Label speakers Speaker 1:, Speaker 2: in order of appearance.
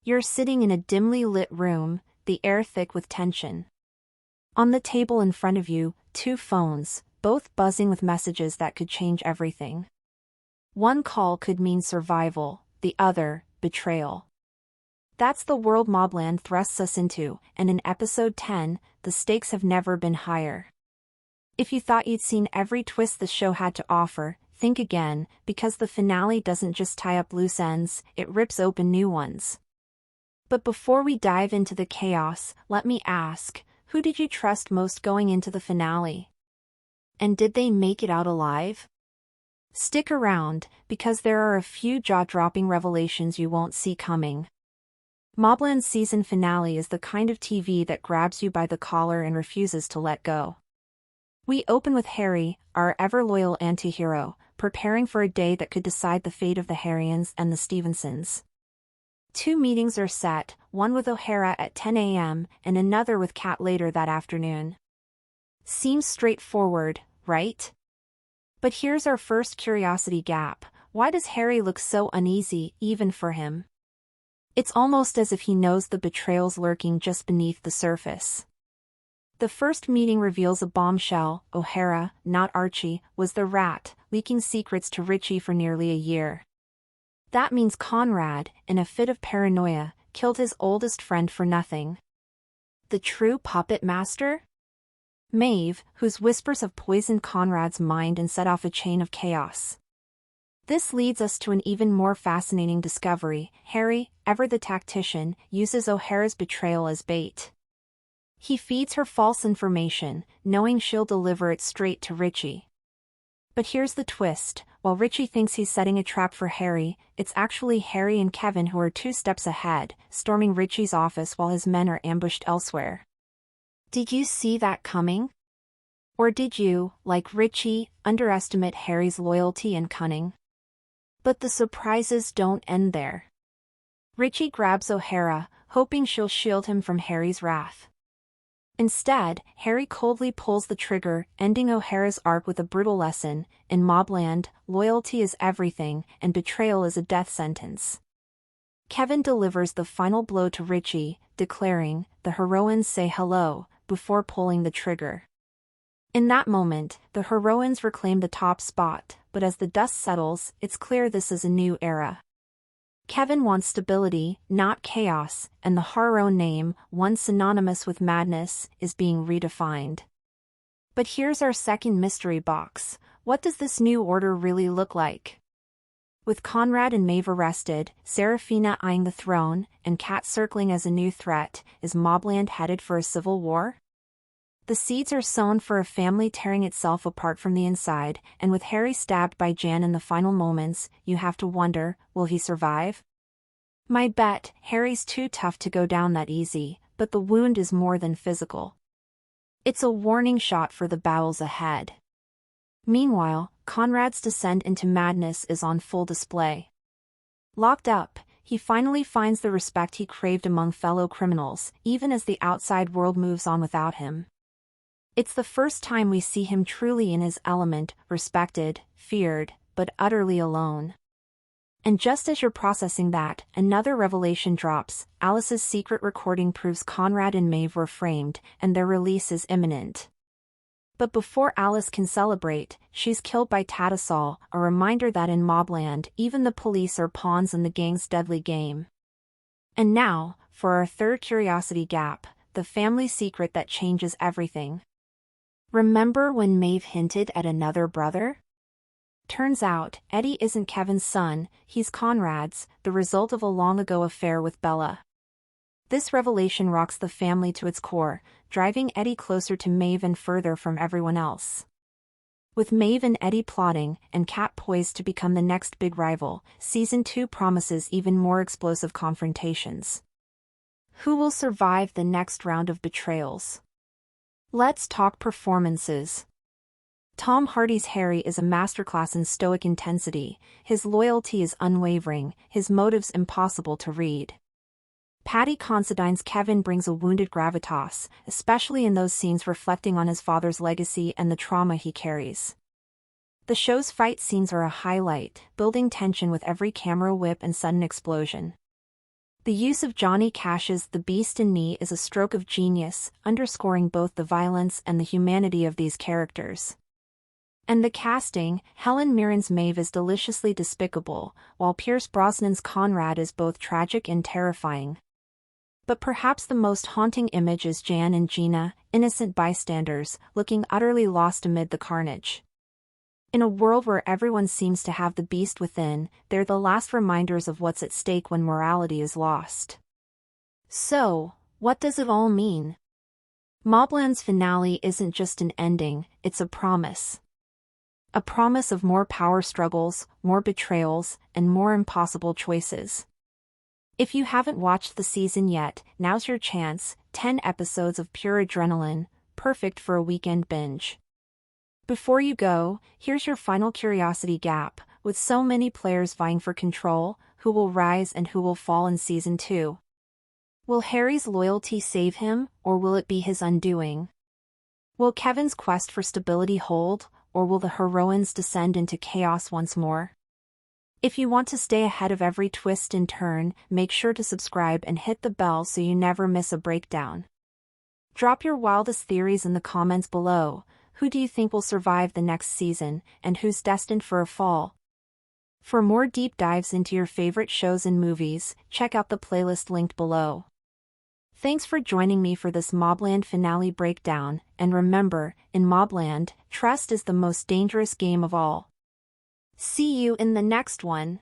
Speaker 1: You're sitting in a dimly lit room, the air thick with tension. On the table in front of you, two phones, both buzzing with messages that could change everything. One call could mean survival, the other, betrayal. That's the world MOBLAND thrusts us into, and in episode 10, the stakes have never been higher. If you thought you'd seen every twist the show had to offer, think again, because the finale doesn't just tie up loose ends, it rips open new ones. But before we dive into the chaos, let me ask, who did you trust most going into the finale? And did they make it out alive? Stick around, because there are a few jaw-dropping revelations you won't see coming. MOBLAND's season finale is the kind of TV that grabs you by the collar and refuses to let go. We open with Harry, our ever-loyal anti-hero, preparing for a day that could decide the fate of the Harrians and the Stevensons. Two meetings are set, one with O'Hara at 10 a.m. and another with Kat later that afternoon. Seems straightforward, right? But here's our first curiosity gap. Why does Harry look so uneasy, even for him? It's almost as if he knows the betrayal's lurking just beneath the surface. The first meeting reveals a bombshell. O'Hara, not Archie, was the rat, leaking secrets to Richie for nearly a year. That means Conrad, in a fit of paranoia, killed his oldest friend for nothing. The true puppet master? Maeve, whose whispers have poisoned Conrad's mind and set off a chain of chaos. This leads us to an even more fascinating discovery. Harry, ever the tactician, uses O'Hara's betrayal as bait. He feeds her false information, knowing she'll deliver it straight to Richie. But here's the twist. While Richie thinks he's setting a trap for Harry, it's actually Harry and Kevin who are 2 steps ahead, storming Richie's office while his men are ambushed elsewhere. Did you see that coming? Or did you, like Richie, underestimate Harry's loyalty and cunning? But the surprises don't end there. Richie grabs O'Hara, hoping she'll shield him from Harry's wrath. Instead, Harry coldly pulls the trigger, ending O'Hara's arc with a brutal lesson. In MOBLAND, loyalty is everything, and betrayal is a death sentence. Kevin delivers the final blow to Richie, declaring, "The heroines say hello," before pulling the trigger. In that moment, the heroines reclaim the top spot, but as the dust settles, it's clear this is a new era. Kevin wants stability, not chaos, and the Harrow name, once synonymous with madness, is being redefined. But here's our second mystery box. What does this new order really look like? With Conrad and Maeve arrested, Serafina eyeing the throne, and Kat circling as a new threat, is MOBLAND headed for a civil war? The seeds are sown for a family tearing itself apart from the inside, and with Harry stabbed by Jan in the final moments, you have to wonder, will he survive? My bet, Harry's too tough to go down that easy, but the wound is more than physical. It's a warning shot for the battles ahead. Meanwhile, Conrad's descent into madness is on full display. Locked up, he finally finds the respect he craved among fellow criminals, even as the outside world moves on without him. It's the first time we see him truly in his element, respected, feared, but utterly alone. And just as you're processing that, another revelation drops. Alice's secret recording proves Conrad and Maeve were framed, and their release is imminent. But before Alice can celebrate, she's killed by Tattersall, a reminder that in MOBLAND, even the police are pawns in the gang's deadly game. And now, for our third curiosity gap, the family secret that changes everything. Remember when Maeve hinted at another brother? Turns out, Eddie isn't Kevin's son, he's Conrad's, the result of a long-ago affair with Bella. This revelation rocks the family to its core, driving Eddie closer to Maeve and further from everyone else. With Maeve and Eddie plotting, and Kat poised to become the next big rival, Season 2 promises even more explosive confrontations. Who will survive the next round of betrayals? Let's talk performances. Tom Hardy's Harry is a masterclass in stoic intensity. His loyalty is unwavering, his motives impossible to read. Paddy Considine's Kevin brings a wounded gravitas, especially in those scenes reflecting on his father's legacy and the trauma he carries. The show's fight scenes are a highlight, building tension with every camera whip and sudden explosion. The use of Johnny Cash's "The Beast in Me" is a stroke of genius, underscoring both the violence and the humanity of these characters. And the casting, Helen Mirren's Maeve is deliciously despicable, while Pierce Brosnan's Conrad is both tragic and terrifying. But perhaps the most haunting image is Jan and Gina, innocent bystanders, looking utterly lost amid the carnage. In a world where everyone seems to have the beast within, they're the last reminders of what's at stake when morality is lost. So, what does it all mean? MOBLAND's finale isn't just an ending, it's a promise. A promise of more power struggles, more betrayals, and more impossible choices. If you haven't watched the season yet, now's your chance. 10 episodes of pure adrenaline, perfect for a weekend binge. Before you go, here's your final curiosity gap. With so many players vying for control, who will rise and who will fall in Season 2? Will Harry's loyalty save him, or will it be his undoing? Will Kevin's quest for stability hold, or will the heroines descend into chaos once more? If you want to stay ahead of every twist and turn, make sure to subscribe and hit the bell so you never miss a breakdown. Drop your wildest theories in the comments below. Who do you think will survive the next season, and who's destined for a fall? For more deep dives into your favorite shows and movies, check out the playlist linked below. Thanks for joining me for this MOBLAND finale breakdown, and remember, in MOBLAND, trust is the most dangerous game of all. See you in the next one.